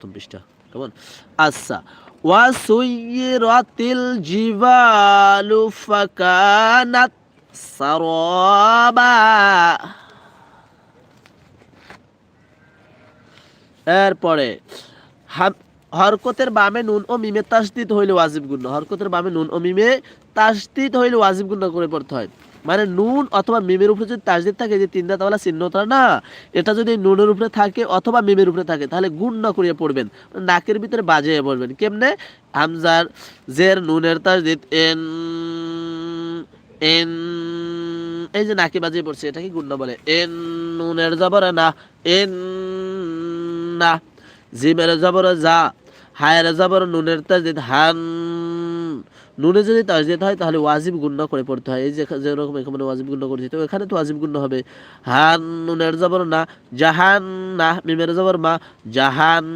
প্রথম পৃষ্ঠা কেমন আচ্ছা ওয়াসুইরাতিল জিবালু ফাকানাত সারাবা এরপরে হরকতের বামে নুন ও মিমে তাসদিদ হইলে ওয়াজিব গুণ হরকতের বামে নুন ও মিমে তাসদিদ হইলে ওয়াজিব গুণ করে পড়তে হয় মানে নুন অথবা মিমের উপরে যদি তাসদিদ থাকে যে তিন দাঁতওয়ালা চিহ্নটা না এটা যদি নুনের উপরে থাকে অথবা মিমের উপরে থাকে তাহলে গুণ না করিয়ে পড়বেন নাকের ভিতরে বাজিয়ে পড়বেন কেমনে হামজার জের নুনের তাসদিদ এন এন এই যে নাকে বাজিয়ে পড়ছে এটাকে গুণ বলে এন নুনের জবর না এন না জিমের জবর যা হায়ের জবর নুনের তাসদিদ হান নুনে যদি তাসদিদ হয় তাহলে ওয়াজিব গুণ করে পড়তে হয় এই যে যেরকম এখানে ওয়াজিব গুণ করেছি তো এখানে তো ওয়াজিব গুণ হবে হান নুনের জবর না জাহান না মিমের জবর মা জাহান